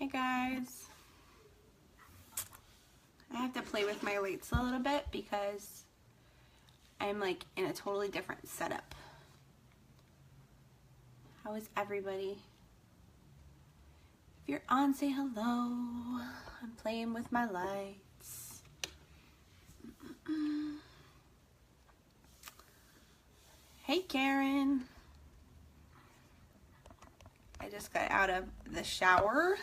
Hey guys, I have to play with my lights a little bit because I'm like in a totally different setup. How is everybody? If you're on, say hello. I'm playing with my lights. Hey Karen. I just got out of the shower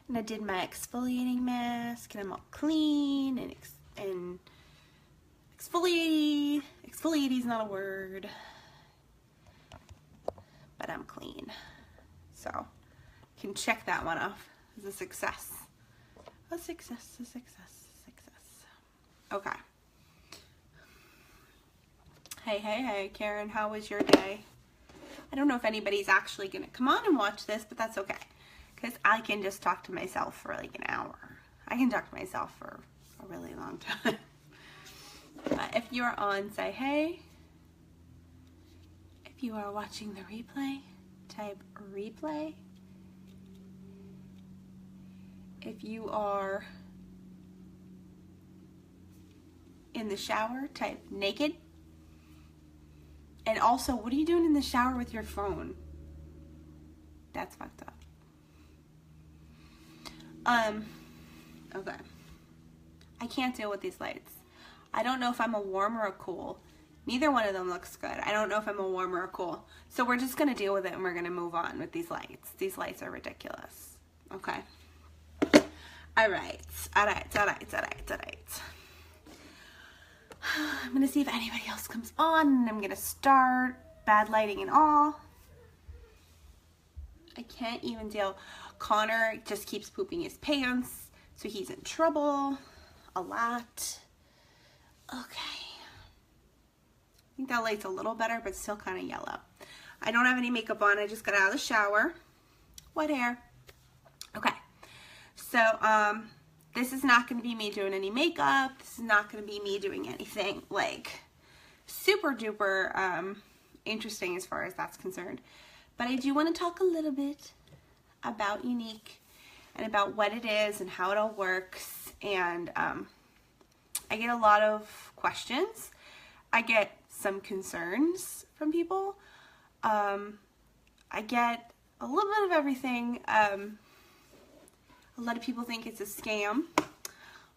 and I did my exfoliating mask and I'm all clean and exfoliate is not a word, but I'm clean. So you can check that one off as a success. A success, a success, a success. Okay. Hey, Karen, how was your day? I don't know if anybody's actually going to come on and watch this, but that's okay. Because I can just talk to myself for like an hour. I can talk to myself for a really long time. If you're on, say hey. If you are watching the replay, type replay. If you are in the shower, type naked. And also, what are you doing in the shower with your phone? That's fucked up. Okay. I can't deal with these lights. I don't know if I'm a warm or a cool. Neither one of them looks good. I don't know if I'm a warm or a cool. So we're just going to deal with it and we're going to move on with these lights. These lights are ridiculous. Okay. Alright. I'm going to see if anybody else comes on and I'm going to start. Bad lighting and all. I can't even deal. Connor just keeps pooping his pants, so he's in trouble a lot. Okay. I think that light's a little better, but still kind of yellow. I don't have any makeup on. I just got out of the shower. Wet hair. Okay. So, this is not going to be me doing any makeup. This is not going to be me doing anything like super duper interesting as far as that's concerned. But I do want to talk a little bit about Unique and about what it is and how it all works. And I get a lot of questions. I get some concerns from people. I get a little bit of everything. A lot of people think it's a scam.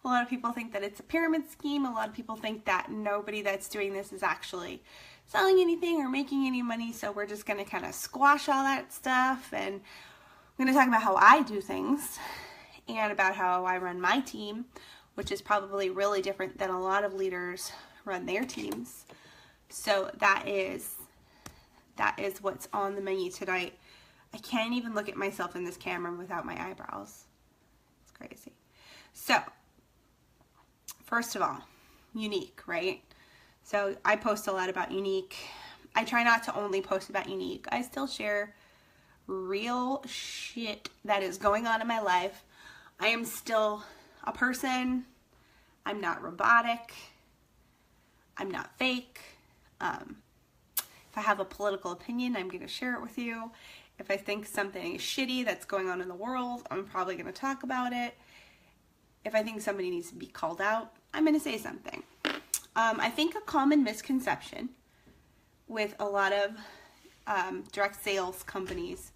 A lot of people think that it's a pyramid scheme. A lot of people think that nobody that's doing this is actually selling anything or making any money. So we're just going to kind of squash all that stuff. And I'm going to talk about how I do things and about how I run my team, which is probably really different than a lot of leaders run their teams. So that is what's on the menu tonight. I can't even look at myself in this camera without my eyebrows. Crazy. So, first of all, Unique, right? So, I post a lot about Unique. I try not to only post about Unique. I still share real shit that is going on in my life. I am still a person. I'm not robotic. I'm not fake. If I have a political opinion, I'm going to share it with you. If I think something is shitty that's going on in the world, I'm probably going to talk about it. If I think somebody needs to be called out, I'm going to say something. I think a common misconception with a lot of direct sales companies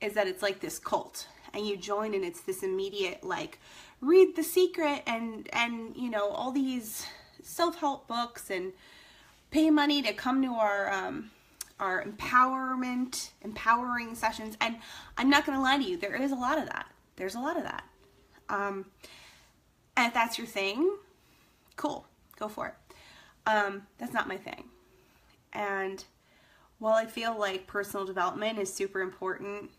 is that it's like this cult. And you join and it's this immediate, like, read The Secret and you know, all these self-help books and pay money to come to our empowering sessions. And I'm not going to lie to you, there is a lot of that. There's a lot of that. And if that's your thing, cool, go for it. That's not my thing. And while I feel like personal development is super important,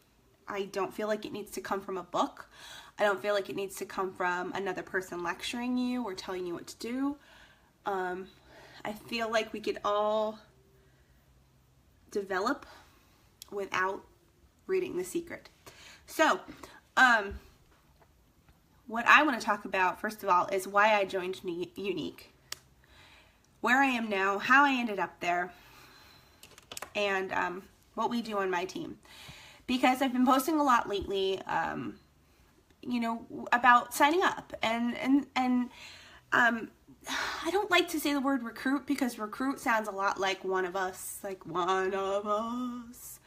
I don't feel like it needs to come from a book. I don't feel like it needs to come from another person lecturing you or telling you what to do. I feel like we could all develop without reading The Secret. So, what I want to talk about, first of all, is why I joined Unique, where I am now, how I ended up there, and what we do on my team. because I've been posting a lot lately, you know, about signing up, and I don't like to say the word recruit because recruit sounds a lot like one of us, like one of us.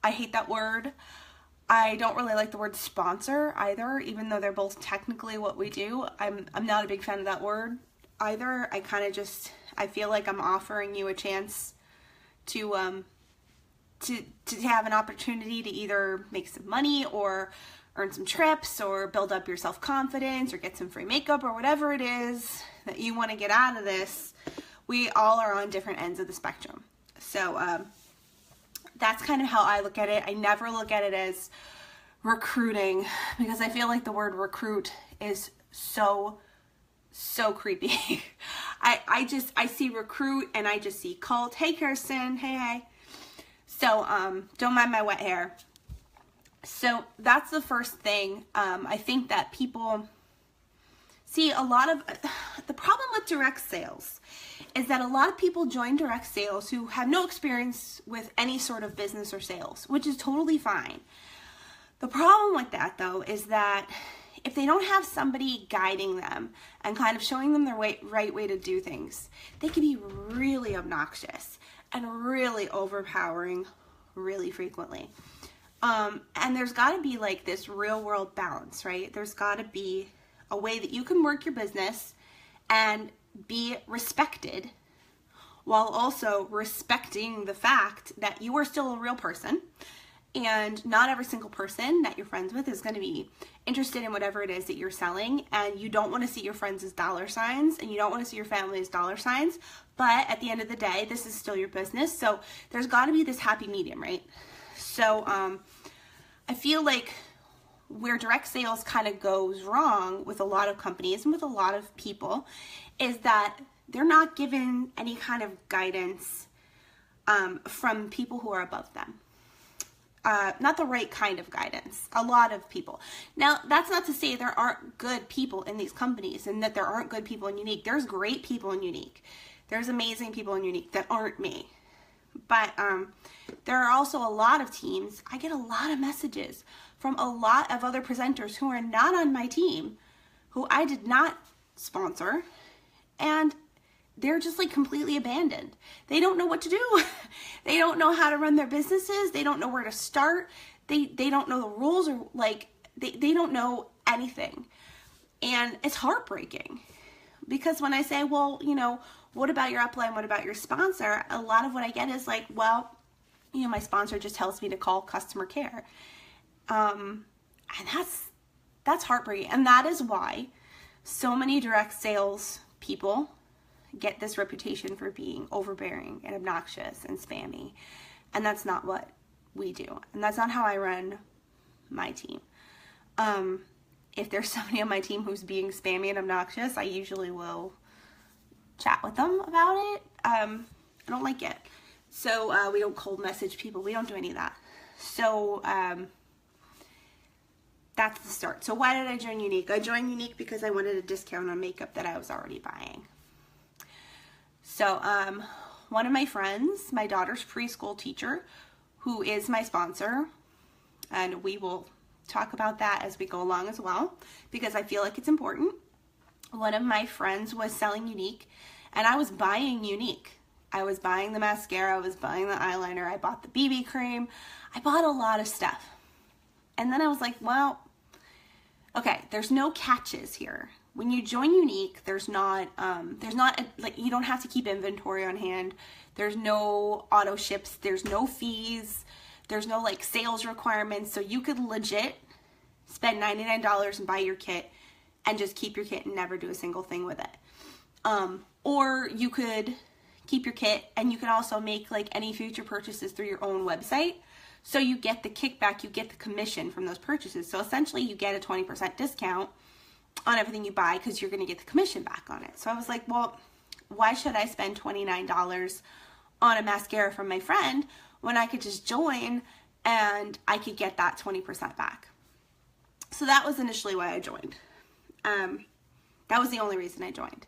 I hate that word. I don't really like the word sponsor either, even though they're both technically what we do. I'm not a big fan of that word either. I kind of just, I feel like I'm offering you a chance to have an opportunity to either make some money or earn some trips or build up your self-confidence or get some free makeup or whatever it is that you want to get out of this. We all are on different ends of the spectrum. So that's kind of how I look at it. I never look at it as recruiting because I feel like the word recruit is so creepy. I see recruit and I just see cult. Hey Kirsten, hey. So don't mind my wet hair. So that's the first thing. I think that people see a lot of the problem with direct sales is that a lot of people join direct sales who have no experience with any sort of business or sales, which is totally fine. The problem with that though is that if they don't have somebody guiding them and kind of showing them the right way to do things, they can be really obnoxious and really overpowering really frequently. And there's got to be like this real world balance, right? There's got to be a way that you can work your business and be respected while also respecting the fact that you are still a real person, and not every single person that you're friends with is going to be interested in whatever it is that you're selling, and you don't want to see your friends as dollar signs and you don't want to see your family as dollar signs, but at the end of the day this is still your business, so there's got to be this happy medium, right? So I feel like where direct sales kind of goes wrong with a lot of companies and with a lot of people is that they're not given any kind of guidance from people who are above them. Not the right kind of guidance. A lot of people. Now, that's not to say there aren't good people in these companies and that there aren't good people in Unique. There's great people in Unique. There's amazing people in Unique that aren't me. But there are also a lot of teams. I get a lot of messages from a lot of other presenters who are not on my team, who I did not sponsor, and they're just like completely abandoned. They don't know what to do. They don't know how to run their businesses. They don't know where to start. They don't know the rules, or like they don't know anything. And it's heartbreaking because when I say, well, you know, what about your upline? What about your sponsor? A lot of what I get is like, well, you know, my sponsor just tells me to call customer care. And that's heartbreaking. And that is why so many direct sales people get this reputation for being overbearing and obnoxious and spammy. And that's not what we do. And that's not how I run my team. If there's somebody on my team who's being spammy and obnoxious, I usually will chat with them about it. I don't like it. So we don't cold message people. We don't do any of that. So that's the start. So why did I join Unique? I joined Unique because I wanted a discount on makeup that I was already buying. So one of my friends, my daughter's preschool teacher, who is my sponsor, and we will talk about that as we go along as well, because I feel like it's important. One of my friends was selling Unique, and I was buying Unique. I was buying the mascara, I was buying the eyeliner, I bought the BB cream, I bought a lot of stuff. And then I was like, well, okay, there's no catches here. When you join Unique, there's not like, you don't have to keep inventory on hand. There's no auto ships, there's no fees, there's no like sales requirements. So you could legit spend $99 and buy your kit and just keep your kit and never do a single thing with it. Or you could keep your kit and you could also make like any future purchases through your own website. So you get the kickback, you get the commission from those purchases. So essentially you get a 20% discount on everything you buy because you're going to get the commission back on it. So I was like, well, why should I spend $29 on a mascara from my friend when I could just join and I could get that 20% back? So that was initially why I joined. That was the only reason I joined.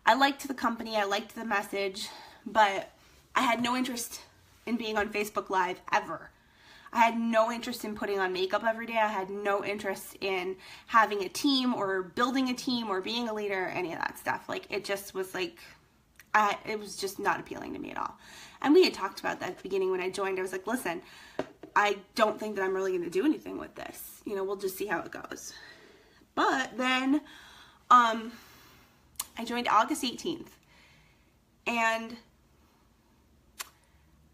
I liked the company, I liked the message, but I had no interest in being on Facebook Live ever. I had no interest in putting on makeup every day. I had no interest in having a team or building a team or being a leader, any of that stuff. Like, it just was like, it was just not appealing to me at all. And we had talked about that at the beginning when I joined. I was like, listen, I don't think that I'm really going to do anything with this. You know, we'll just see how it goes. But then I joined August 18th. And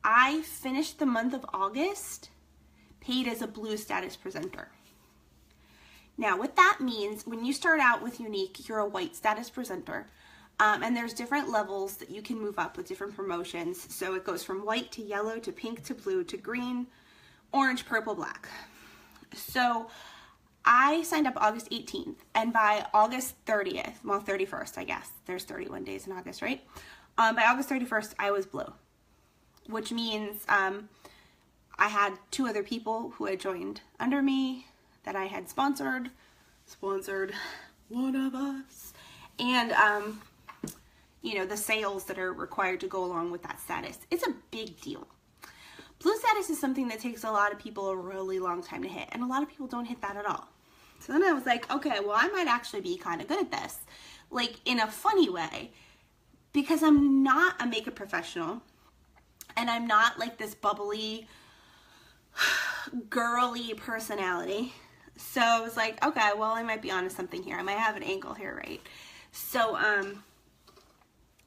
I finished the month of August paid as a blue status presenter. Now, what that means, when you start out with Unique, you're a white status presenter. And there's different levels that you can move up with different promotions. So it goes from white to yellow to pink to blue to green, orange, purple, black. So I signed up August 18th, and by August 30th, well, 31st, I guess. There's 31 days in August, right? By August 31st, I was blue, which means I had 2 other people who had joined under me that I had sponsored one of us, and you know, the sales that are required to go along with that status. It's a big deal. Blue status is something that takes a lot of people a really long time to hit, and a lot of people don't hit that at all. So then I was like, okay, well, I might actually be kind of good at this, like in a funny way, because I'm not a makeup professional, and I'm not like this bubbly, girly personality. So I was like, okay, well, I might be onto something here. I might have an angle here, right? So,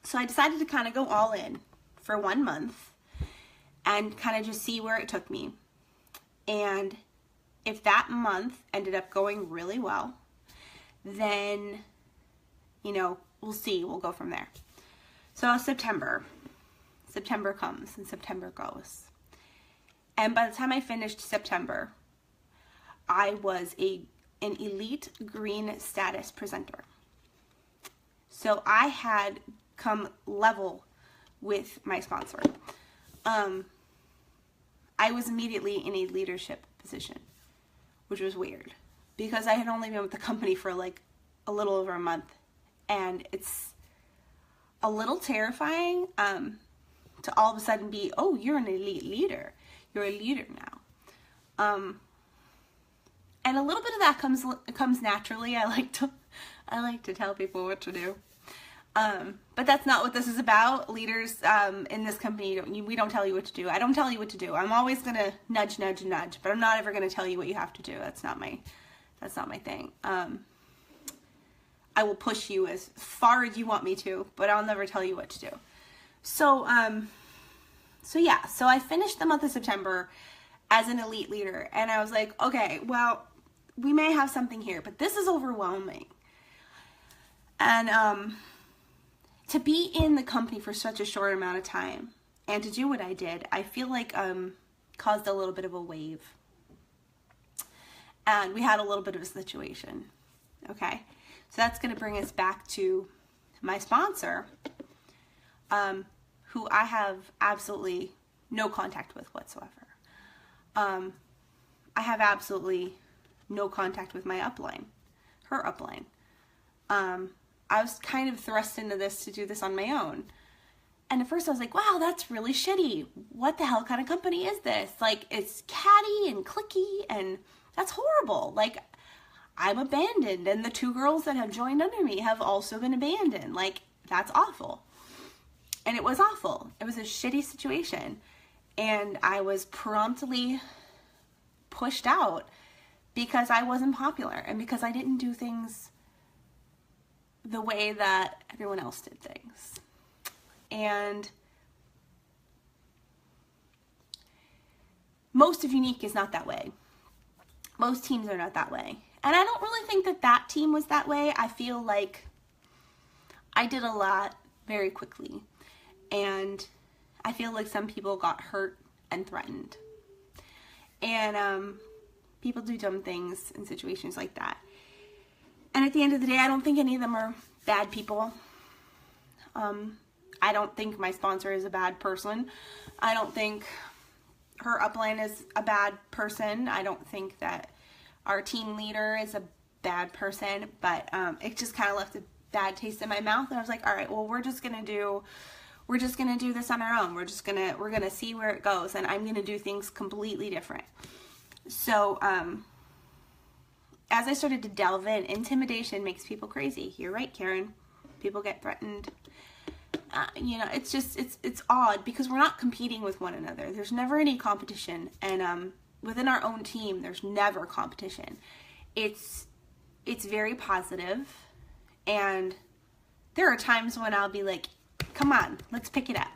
so I decided to kind of go all in for 1 month and kind of just see where it took me. And if that month ended up going really well, then, you know, we'll see. We'll go from there. So September comes and September goes. And by the time I finished September, I was an elite green status presenter. So I had come level with my sponsor. I was immediately in a leadership position, which was weird because I had only been with the company for like a little over a month, and it's a little terrifying to all of a sudden be, oh, you're an elite leader. You're a leader now. And a little bit of that comes naturally. I like to tell people what to do. But that's not what this is about. Leaders in this company, we don't tell you what to do. I don't tell you what to do. I'm always going to nudge, but I'm not ever going to tell you what you have to do. That's not my thing. I will push you as far as you want me to, but I'll never tell you what to do. So I finished the month of September as an elite leader, and I was like, okay, well, we may have something here, but this is overwhelming. And to be in the company for such a short amount of time and to do what I did, I feel like caused a little bit of a wave. And we had a little bit of a situation. Okay, so that's going to bring us back to my sponsor, who I have absolutely no contact with whatsoever. I have absolutely no contact with my upline, her upline. I was kind of thrust into this to do this on my own. And at first I was like, wow, that's really shitty. What the hell kind of company is this? Like, it's catty and clicky, and that's horrible. Like, I'm abandoned, and the 2 girls that have joined under me have also been abandoned. Like, that's awful. And it was awful. It was a shitty situation. And I was promptly pushed out because I wasn't popular and because I didn't do things the way that everyone else did things. And most of Unique is not that way. Most teams are not that way. And I don't really think that that team was that way. I feel like I did a lot very quickly. And I feel like some people got hurt and threatened. And people do dumb things in situations like that. And at the end of the day, I don't think any of them are bad people. I don't think my sponsor is a bad person. I don't think her upline is a bad person. I don't think that our team leader is a bad person. But it just kind of left a bad taste in my mouth. And I was like, all right, well, we're just going to do we're just going to do this on our own. We're going to see where it goes, and I'm going to do things completely different. So, as I started to delve in, intimidation makes people crazy. You're right, Karen. People get threatened. You know, it's just, it's odd because we're not competing with one another. There's never any competition. And within our own team, there's never competition. It's very positive. And there are times when I'll be like, come on, let's pick it up.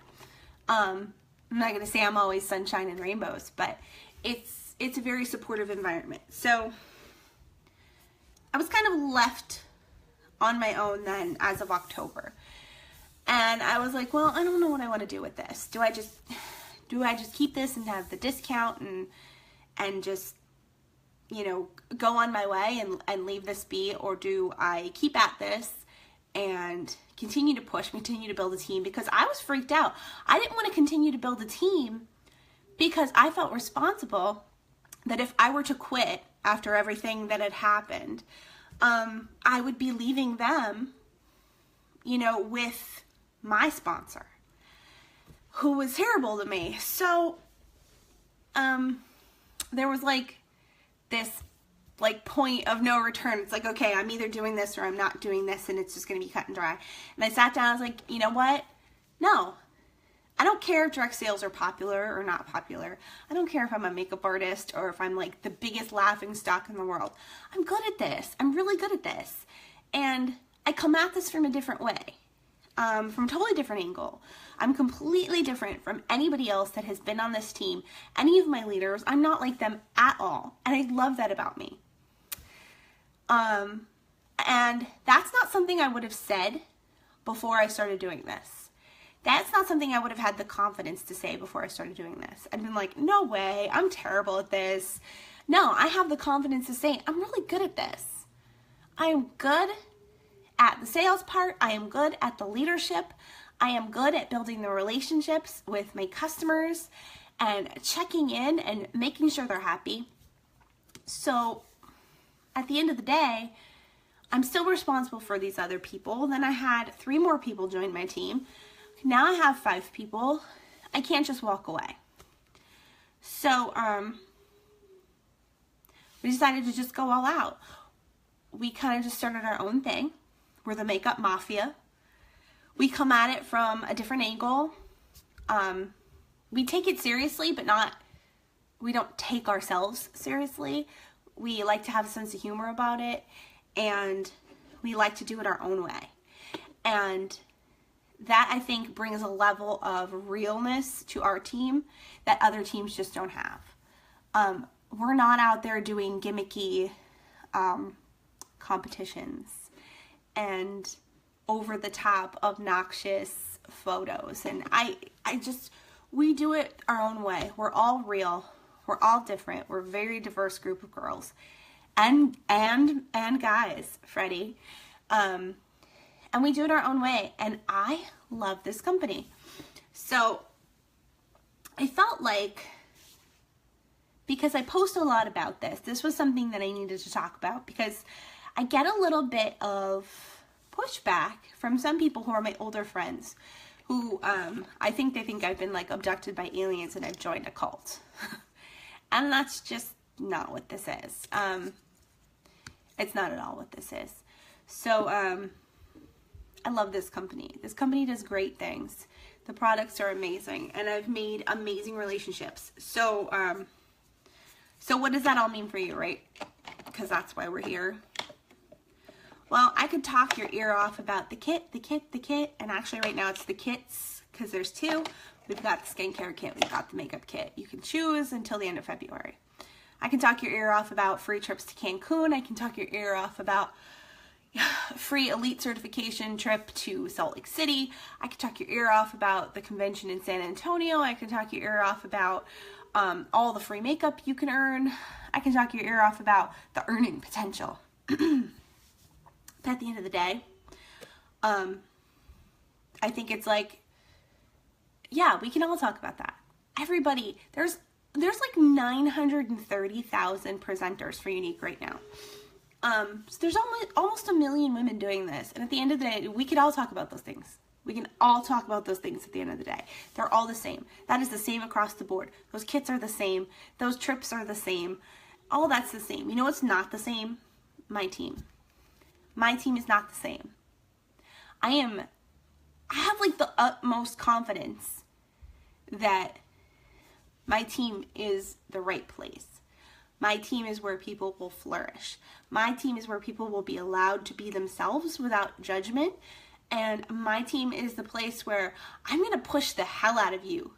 I'm not going to say I'm always sunshine and rainbows, but it's a very supportive environment. So I was kind of left on my own then as of October. And I was like, well, I don't know what I want to do with this. Do I just keep this and have the discount and just, you know, go on my way and leave this be? Or do I keep at this and continue to push, continue to build a team? Because I was freaked out. I didn't want to continue to build a team because I felt responsible that if I were to quit after everything that had happened, I would be leaving them, you know, with my sponsor, who was terrible to me. So, there was like this like point of no return. It's like, okay, I'm either doing this or I'm not doing this, and it's just going to be cut and dry. And I sat down, I was like, you know what? No, I don't care if direct sales are popular or not popular. I don't care if I'm a makeup artist or if I'm like the biggest laughing stock in the world. I'm good at this. I'm really good at this. And I come at this from a different way. From a totally different angle. I'm completely different from anybody else that has been on this team. Any of my leaders, I'm not like them at all. And I love that about me. And that's not something I would have said before I started doing this. That's not something I would have had the confidence to say before I started doing this. I'd been like, no way, I'm terrible at this. No, I have the confidence to say, I'm really good at this. I am good at the sales part. I am good at the leadership. I am good at building the relationships with my customers and checking in and making sure they're happy. So at the end of the day, I'm still responsible for these other people. Then I had 3 more people join my team. Now I have 5 people. I can't just walk away. So we decided to just go all out. We kind of just started our own thing. We're the Makeup Mafia. We come at it from a different angle. We take it seriously, but we don't take ourselves seriously. We like to have a sense of humor about it, and we like to do it our own way. And that, I think, brings a level of realness to our team that other teams just don't have. We're not out there doing gimmicky competitions and over-the-top, obnoxious photos. And we do it our own way. We're all real. We're all different. We're a very diverse group of girls and guys, Freddie. And we do it our own way. And I love this company. So I felt like, because I post a lot about this was something that I needed to talk about, because I get a little bit of pushback from some people who are my older friends who I think they think I've been like abducted by aliens and I've joined a cult. And that's just not what this is. It's not at all what this is. So I love this company. This company does great things. The products are amazing, and I've made amazing relationships. So what does that all mean for you, right? Because that's why we're here. Well, I could talk your ear off about the kit, and actually right now it's the kits, because there's 2. We've got the skincare kit, we've got the makeup kit. You can choose until the end of February. I can talk your ear off about free trips to Cancun. I can talk your ear off about free elite certification trip to Salt Lake City. I can talk your ear off about the convention in San Antonio. I can talk your ear off about all the free makeup you can earn. I can talk your ear off about the earning potential. But at the end of the day, I think it's like, yeah, we can all talk about that. Everybody, there's like 930,000 presenters for Unique right now. So there's almost 1 million women doing this. And at the end of the day, we could all talk about those things. We can all talk about those things at the end of the day. They're all the same. That is the same across the board. Those kits are the same. Those trips are the same. All that's the same. You know what's not the same? My team. My team is not the same. I have like the utmost confidence that my team is the right place. My team is where people will flourish. My team is where people will be allowed to be themselves without judgment. And my team is the place where I'm going to push the hell out of you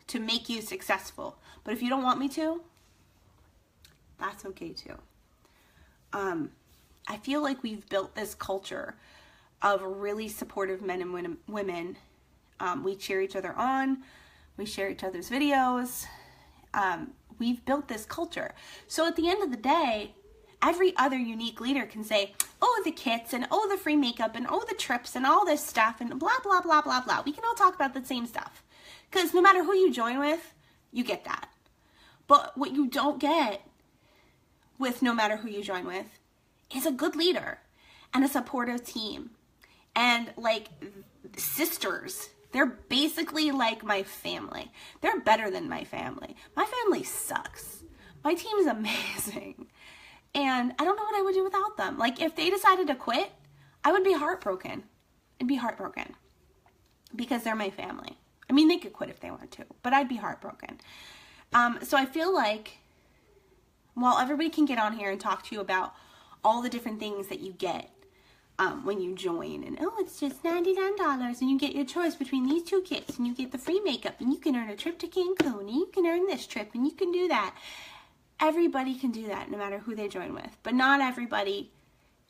to make you successful. But if you don't want me to, that's okay too. I feel like we've built this culture of really supportive men and women. We cheer each other on. We share each other's videos. We've built this culture. So at the end of the day, every other unique leader can say, oh, the kits and oh, the free makeup and oh, the trips and all this stuff and blah, blah, blah, blah, blah. We can all talk about the same stuff. Because no matter who you join with, you get that. But what you don't get with no matter who you join with is a good leader and a supportive team. And like sisters, they're basically like my family. They're better than my family. My family sucks. My team is amazing. And I don't know what I would do without them. Like if they decided to quit, I would be heartbroken. I'd be heartbroken because they're my family. I mean, they could quit if they want to, but I'd be heartbroken. So I feel like while everybody can get on here and talk to you about all the different things that you get when you join, and oh, it's just $99 and you get your choice between these two kits and you get the free makeup and you can earn a trip to Cancun and you can earn this trip and you can do that. Everybody can do that no matter who they join with, but not everybody,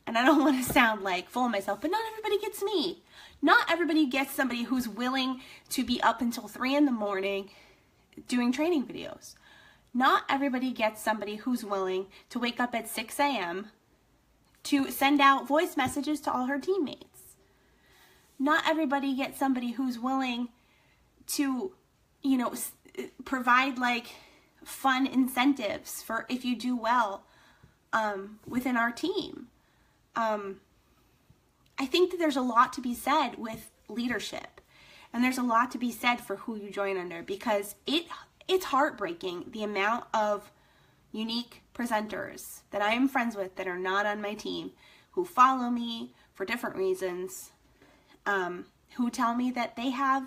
and I don't want to sound like full of myself, but not everybody gets me. Not everybody gets somebody who's willing to be up until 3 in the morning doing training videos. Not everybody gets somebody who's willing to wake up at 6 a.m. to send out voice messages to all her teammates. Not everybody gets somebody who's willing to, you know, provide like fun incentives for if you do well within our team. I think that there's a lot to be said with leadership, and there's a lot to be said for who you join under, because it's heartbreaking the amount of unique presenters that I am friends with that are not on my team, who follow me for different reasons, who tell me that they have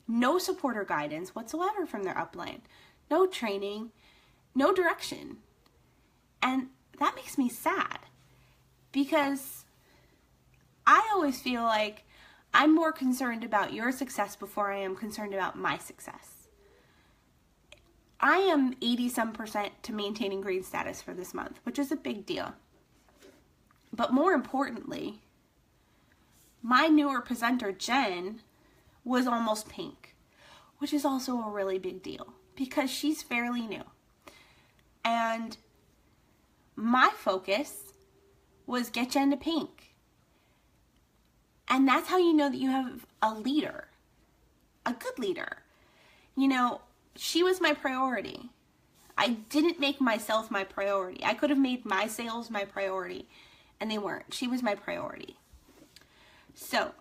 no support or guidance whatsoever from their upline, no training, no direction. And that makes me sad, because I always feel like I'm more concerned about your success before I am concerned about my success. I am 80% to maintaining green status for this month, which is a big deal. But more importantly, my newer presenter, Jen, was almost pink, which is also a really big deal because she's fairly new. And my focus was get Jen to pink. And that's how you know that you have a leader, a good leader. You know, she was my priority. I didn't make myself my priority. I could have made my sales my priority, and they weren't. She was my priority. So,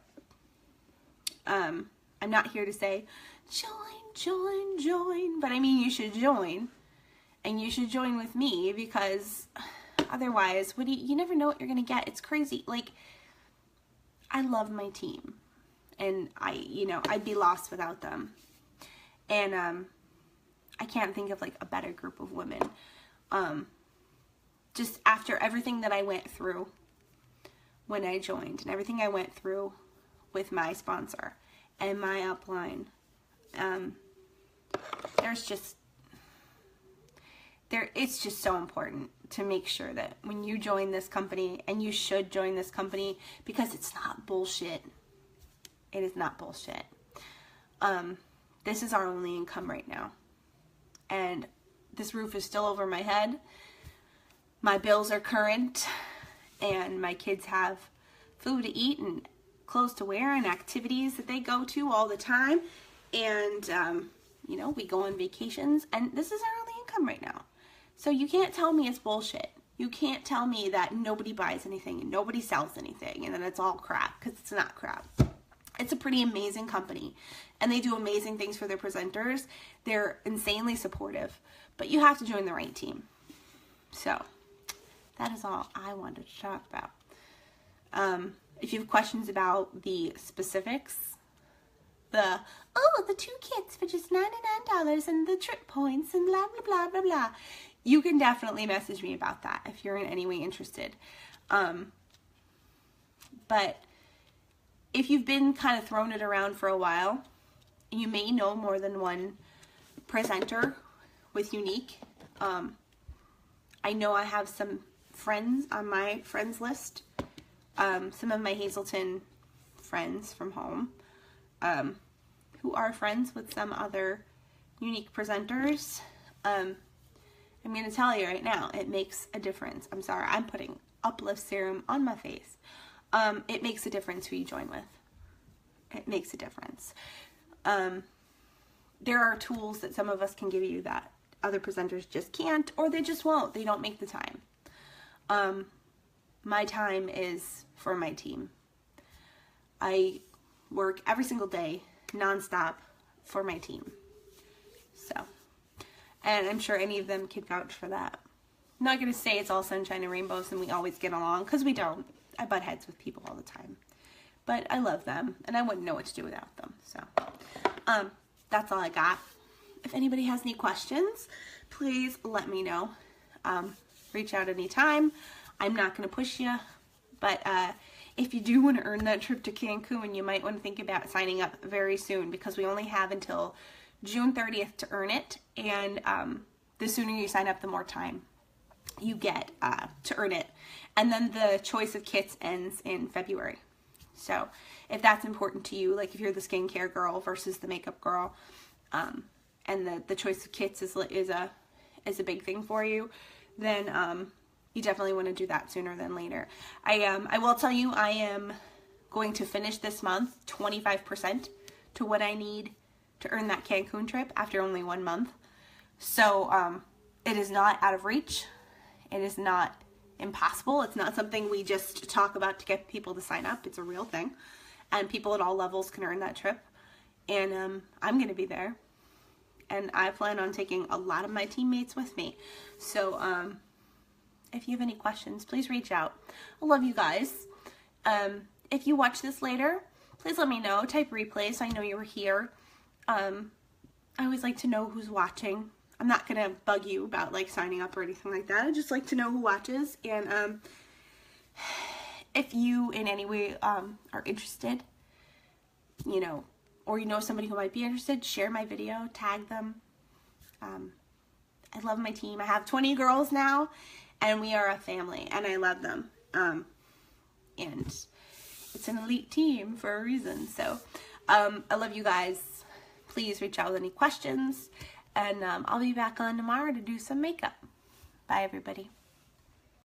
I'm not here to say, join, but I mean, you should join, and you should join with me, because otherwise, you never know what you're going to get. It's crazy. Like, I love my team, and I'd be lost without them. And I can't think of like a better group of women. Just after everything that I went through when I joined, and everything I went through with my sponsor and my upline, it's just so important to make sure that when you join this company, and you should join this company, because it's not bullshit. It is not bullshit. This is our only income right now. And this roof is still over my head. My bills are current, and my kids have food to eat and clothes to wear and activities that they go to all the time. And, we go on vacations, and this is our only income right now. So you can't tell me it's bullshit. You can't tell me that nobody buys anything and nobody sells anything and that it's all crap, because it's not crap. It's a pretty amazing company, and they do amazing things for their presenters. They're insanely supportive, but you have to join the right team. So that is all I wanted to talk about. If you have questions about the specifics, the 2 kits for just $99 and the trip points and blah, blah, blah, blah, blah, you can definitely message me about that if you're in any way interested. But if you've been kind of throwing it around for a while, you may know more than one presenter with Unique. I know I have some friends on my friends list, some of my Hazleton friends from home, who are friends with some other Unique presenters. I'm going to tell you right now, it makes a difference. I'm sorry, I'm putting Uplift Serum on my face. It makes a difference who you join with. It makes a difference. There are tools that some of us can give you that other presenters just can't, or they just won't. They don't make the time. My time is for my team. I work every single day, nonstop, for my team. So, and I'm sure any of them could vouch for that. I'm not going to say it's all sunshine and rainbows and we always get along, because we don't. I butt heads with people all the time. But I love them, and I wouldn't know what to do without them. So, that's all I got. If anybody has any questions, please let me know. Reach out anytime. I'm not going to push you, but if you do want to earn that trip to Cancun, you might want to think about signing up very soon, because we only have until June 30th to earn it, and the sooner you sign up, the more time you get to earn it. And then the choice of kits ends in February. So if that's important to you, like if you're the skincare girl versus the makeup girl, and the choice of kits is a big thing for you, then you definitely want to do that sooner than later. I will tell you, I am going to finish this month 25% to what I need to earn that Cancun trip after only 1 month. So it is not out of reach. It is not impossible. It's not something we just talk about to get people to sign up. It's a real thing, and people at all levels can earn that trip. And I'm going to be there, and I plan on taking a lot of my teammates with me. So if you have any questions, please reach out. I love you guys. If you watch this later, please let me know. Type replay so I know you were here. I always like to know who's watching. I'm not going to bug you about like signing up or anything like that. I just like to know who watches. And if you in any way are interested, you know, or you know somebody who might be interested, share my video, tag them. I love my team. I have 20 girls now, and we are a family, and I love them. And it's an elite team for a reason. So I love you guys. Please reach out with any questions. And I'll be back on tomorrow to do some makeup. Bye, everybody.